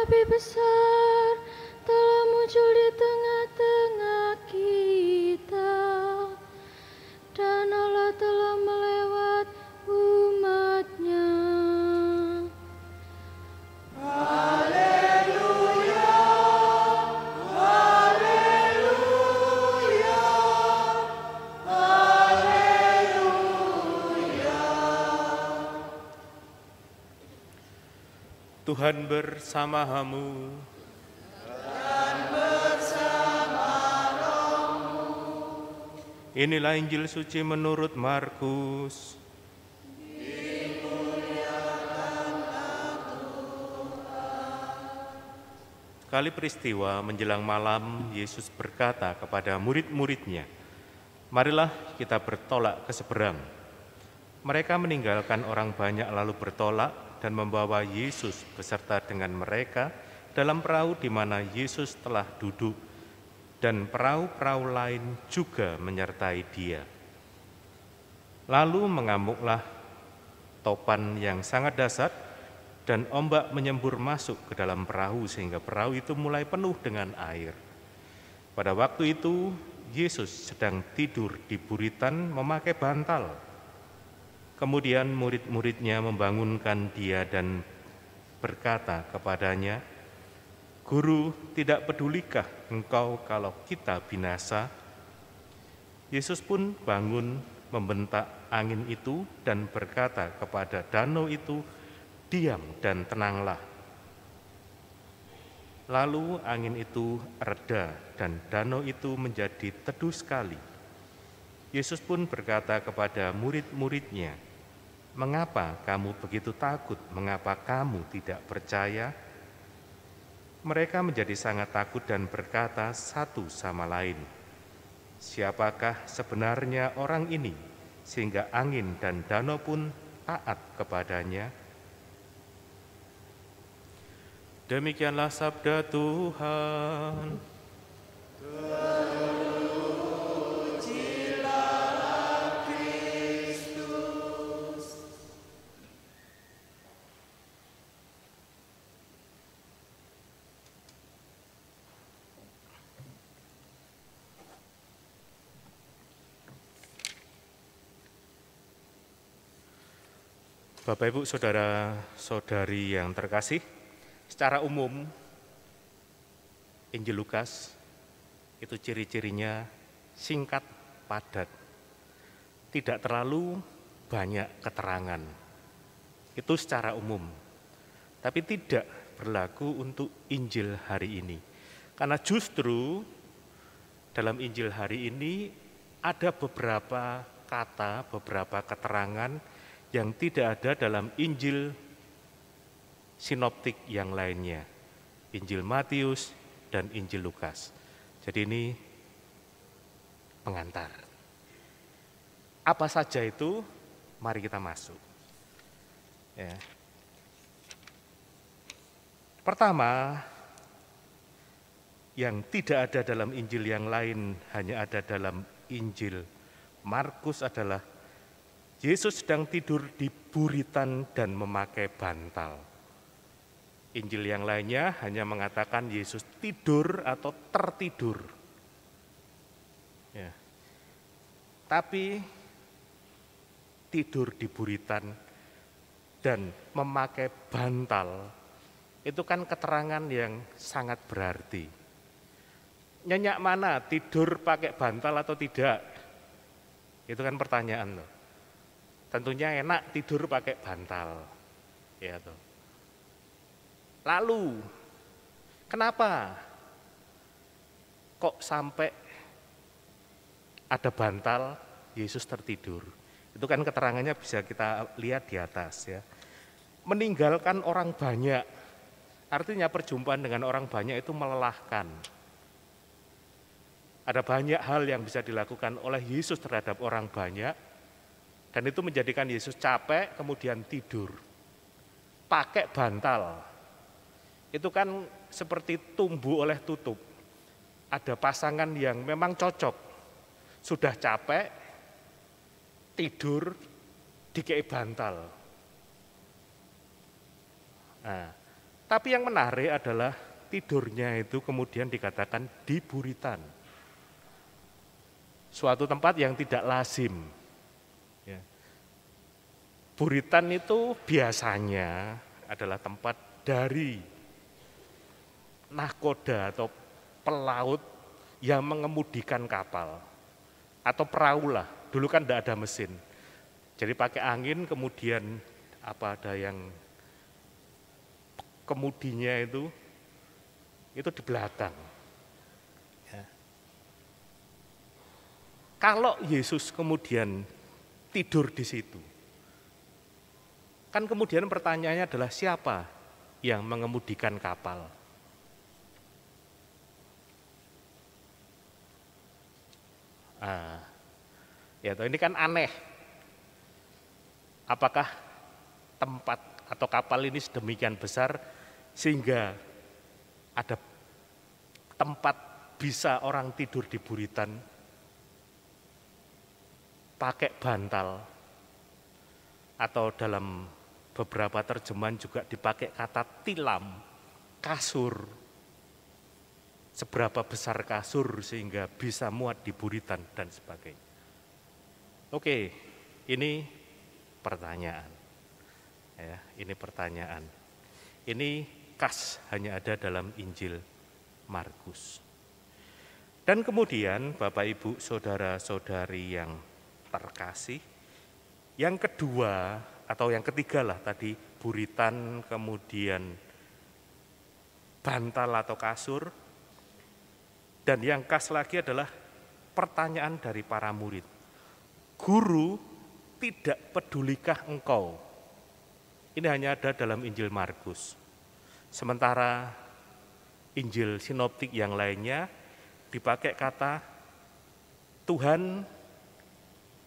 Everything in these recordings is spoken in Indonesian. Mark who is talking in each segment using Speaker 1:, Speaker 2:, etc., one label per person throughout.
Speaker 1: lebih besar telah muncul di tengah-tengah kita, dan Allah telah melewat umat-Nya.
Speaker 2: Tuhan bersama-Mu. Inilah Injil suci menurut Markus. Sekali peristiwa menjelang malam, Yesus berkata kepada murid-muridnya, "Marilah kita bertolak ke seberang." Mereka meninggalkan orang banyak lalu bertolak dan membawa Yesus beserta dengan mereka dalam perahu di mana Yesus telah duduk, dan perahu-perahu lain juga menyertai Dia. Lalu mengamuklah topan yang sangat dahsyat, dan ombak menyembur masuk ke dalam perahu sehingga perahu itu mulai penuh dengan air. Pada waktu itu Yesus sedang tidur di buritan memakai bantal. Kemudian murid-muridnya membangunkan Dia dan berkata kepadanya, "Guru, tidak pedulikah Engkau kalau kita binasa?" Yesus pun bangun, membentak angin itu dan berkata kepada danau itu, "Diam dan tenanglah." Lalu angin itu reda dan danau itu menjadi teduh sekali. Yesus pun berkata kepada murid-muridnya, "Mengapa kamu begitu takut? Mengapa kamu tidak percaya?" Mereka menjadi sangat takut dan berkata satu sama lain, "Siapakah sebenarnya orang ini sehingga angin dan danau pun taat kepadanya?" Demikianlah sabda Tuhan. Bapak, Ibu, Saudara-saudari yang terkasih, secara umum Injil Lukas itu ciri-cirinya singkat, padat, tidak terlalu banyak keterangan. Itu secara umum, tapi tidak berlaku untuk Injil hari ini. Karena justru dalam Injil hari ini ada beberapa kata, beberapa keterangan yang tidak ada dalam Injil sinoptik yang lainnya, Injil Matius dan Injil Lukas. Jadi ini pengantar. Apa saja itu? Mari kita masuk. Ya. Pertama, yang tidak ada dalam Injil yang lain, hanya ada dalam Injil Markus adalah Yesus sedang tidur di buritan dan memakai bantal. Injil yang lainnya hanya mengatakan Yesus tidur atau tertidur. Ya. Tapi tidur di buritan dan memakai bantal itu kan keterangan yang sangat berarti. Nyenyak mana, tidur pakai bantal atau tidak? Itu kan pertanyaan loh. Tentunya enak tidur pakai bantal. Ya toh. Lalu, kenapa kok sampai ada bantal Yesus tertidur? Itu kan keterangannya bisa kita lihat di atas ya. Meninggalkan orang banyak, artinya perjumpaan dengan orang banyak itu melelahkan. Ada banyak hal yang bisa dilakukan oleh Yesus terhadap orang banyak, dan itu menjadikan Yesus capek kemudian tidur. Pakai bantal. Itu kan seperti tumbuh oleh tutup. Ada pasangan yang memang cocok. Sudah capek, tidur, dikei bantal. Nah, Tapi yang menarik adalah tidurnya itu kemudian dikatakan di buritan. Suatu tempat yang tidak lazim. Ya. Buritan itu biasanya adalah tempat dari nahkoda atau pelaut yang mengemudikan kapal atau perahu lah. Dulu kan tidak ada mesin. Jadi pakai angin kemudian ada yang kemudinya itu di belakang. Ya. Kalau Yesus kemudian tidur di situ, kan kemudian pertanyaannya adalah siapa yang mengemudikan kapal? Ini kan aneh. Apakah tempat atau kapal ini sedemikian besar sehingga ada tempat bisa orang tidur di buritan pakai bantal, atau dalam beberapa terjemahan juga dipakai kata tilam, kasur. Seberapa besar kasur sehingga bisa muat di buritan dan sebagainya. Oke, ini pertanyaan. Ya, ini pertanyaan. Ini khas hanya ada dalam Injil Markus. Dan kemudian Bapak Ibu saudara-saudari yang terkasih, yang kedua atau yang ketiga lah tadi buritan, kemudian bantal atau kasur. Dan yang khas lagi adalah pertanyaan dari para murid. Guru, tidak pedulikah engkau? Ini hanya ada dalam Injil Markus. Sementara Injil sinoptik yang lainnya dipakai kata Tuhan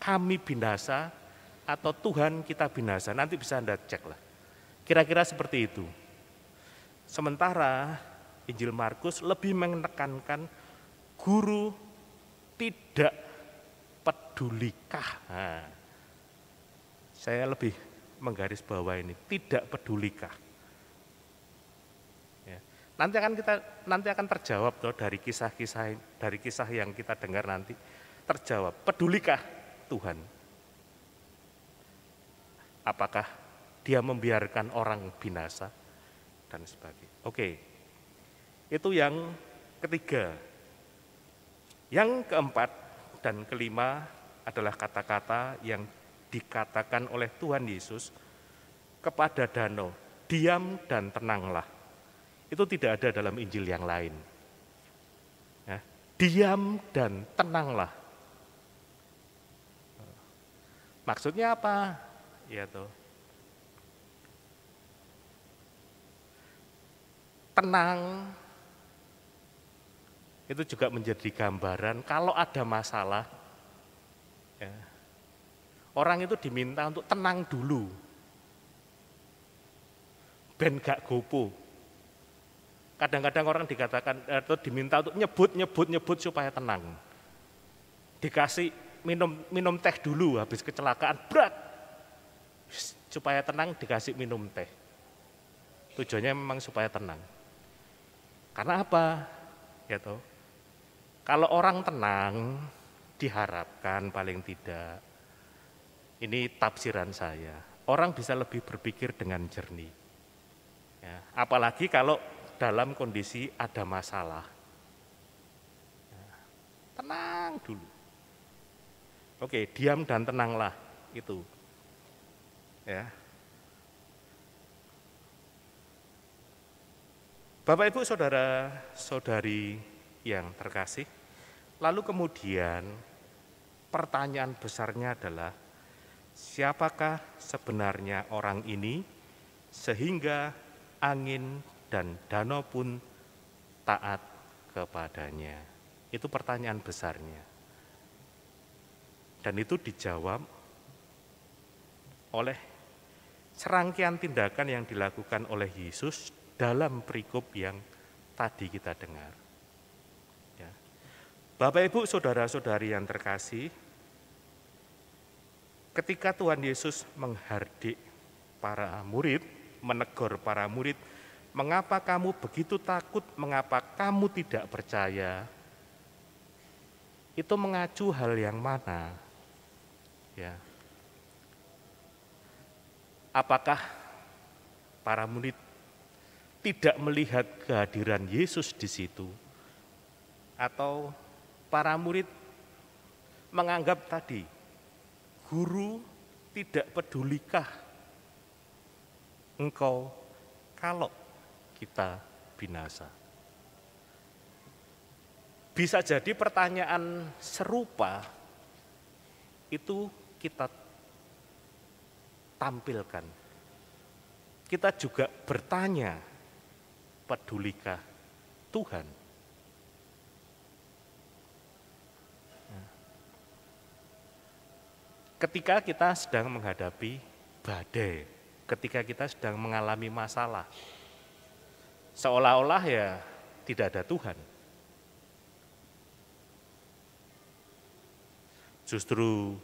Speaker 2: kami binasa atau Tuhan kita binasa. Nanti bisa Anda cek lah. Kira-kira seperti itu. Sementara Injil Markus lebih menekankan guru tidak pedulikah. Saya lebih menggaris bawah ini, tidak pedulikah. Ya. Nanti akan terjawab dari kisah yang kita dengar nanti terjawab. Pedulikah Tuhan? Apakah Dia membiarkan orang binasa dan sebagainya? Oke, itu yang ketiga. Yang keempat dan kelima adalah kata-kata yang dikatakan oleh Tuhan Yesus kepada danau, diam dan tenanglah. Itu tidak ada dalam Injil yang lain. Ya, diam dan tenanglah. Maksudnya apa? Ya toh. Tenang itu juga menjadi gambaran kalau ada masalah, ya, orang itu diminta untuk tenang dulu, ben gak gopo. Kadang-kadang orang dikatakan atau diminta untuk nyebut supaya tenang. Dikasih minum teh dulu habis kecelakaan berat, supaya tenang dikasih minum teh. Tujuannya memang supaya tenang. Karena apa? Ya toh. Kalau orang tenang, diharapkan paling tidak, ini tafsiran saya, orang bisa lebih berpikir dengan jernih. Ya, apalagi kalau dalam kondisi ada masalah. Ya, tenang dulu. Oke, diam dan tenanglah, itu. Ya. Bapak Ibu saudara-saudari yang terkasih, lalu kemudian pertanyaan besarnya adalah siapakah sebenarnya orang ini sehingga angin dan danau pun taat kepadanya. Itu pertanyaan besarnya. Dan itu dijawab oleh serangkaian tindakan yang dilakukan oleh Yesus dalam perikop yang tadi kita dengar. Ya. Bapak Ibu saudara-saudari yang terkasih, ketika Tuhan Yesus menghardik para murid, menegur para murid Mengapa kamu begitu takut? Mengapa kamu tidak percaya? Itu mengacu hal yang mana? Ya. Apakah para murid tidak melihat kehadiran Yesus di situ? Atau para murid menganggap tadi, guru, tidak pedulikah engkau kalau kita binasa? Bisa jadi pertanyaan serupa itu kita tampilkan. Kita juga bertanya, pedulikah Tuhan? Ketika kita sedang menghadapi badai, ketika kita sedang mengalami masalah, seolah-olah ya tidak ada Tuhan. Justru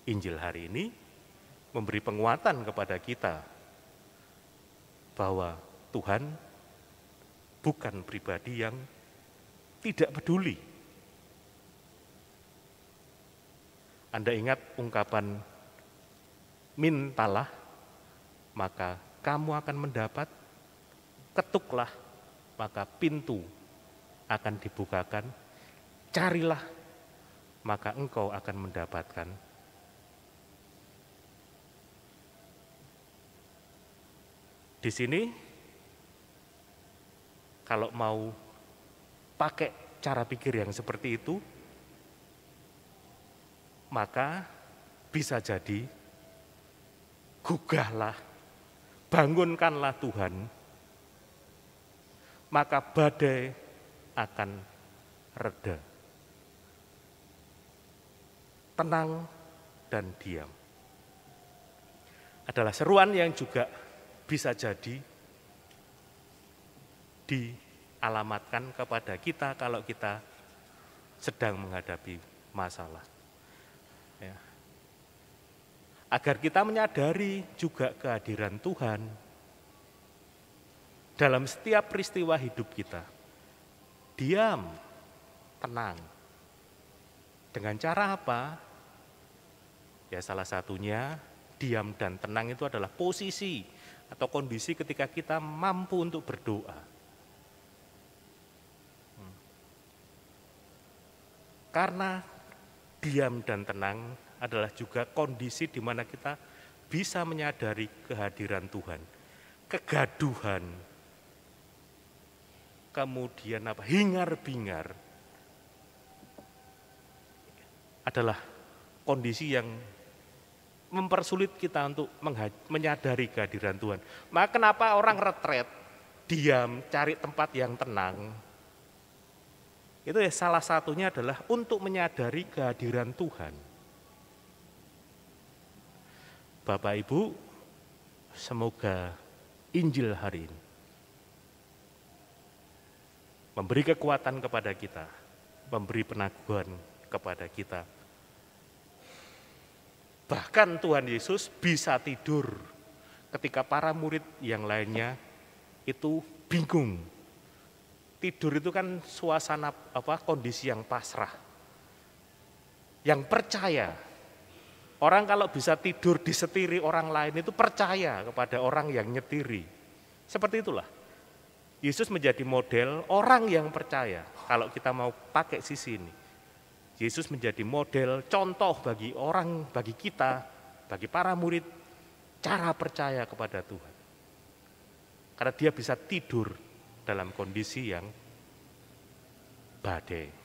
Speaker 2: Injil hari ini memberi penguatan kepada kita bahwa Tuhan bukan pribadi yang tidak peduli. Anda ingat ungkapan mintalah maka kamu akan mendapat, ketuklah maka pintu akan dibukakan, carilah maka engkau akan mendapatkan. Di sini kalau mau pakai cara pikir yang seperti itu, maka bisa jadi gugahlah, bangunkanlah Tuhan, maka badai akan reda. Tenang dan diam. Adalah seruan yang juga bisa jadi dialamatkan kepada kita kalau kita sedang menghadapi masalah. Ya. Agar kita menyadari juga kehadiran Tuhan dalam setiap peristiwa hidup kita. Diam, tenang. Dengan cara apa? Ya salah satunya diam dan tenang itu adalah posisi atau kondisi ketika kita mampu untuk berdoa. Karena diam dan tenang adalah juga kondisi di mana kita bisa menyadari kehadiran Tuhan. Kegaduhan, kemudian hingar-bingar adalah kondisi yang mempersulit kita untuk menyadari kehadiran Tuhan. Maka kenapa orang retret, diam, cari tempat yang tenang? Itu ya salah satunya adalah untuk menyadari kehadiran Tuhan. Bapak Ibu, semoga Injil hari ini memberi kekuatan kepada kita, memberi peneguhan kepada kita. Bahkan Tuhan Yesus bisa tidur ketika para murid yang lainnya itu bingung. Tidur itu kan suasana kondisi yang pasrah. Yang percaya. Orang kalau bisa tidur disetiri orang lain itu percaya kepada orang yang nyetiri. Seperti itulah. Yesus menjadi model orang yang percaya. Kalau kita mau pakai sisi ini. Yesus menjadi model contoh bagi orang, bagi kita, bagi para murid, cara percaya kepada Tuhan. Karena dia bisa tidur dalam kondisi yang badai.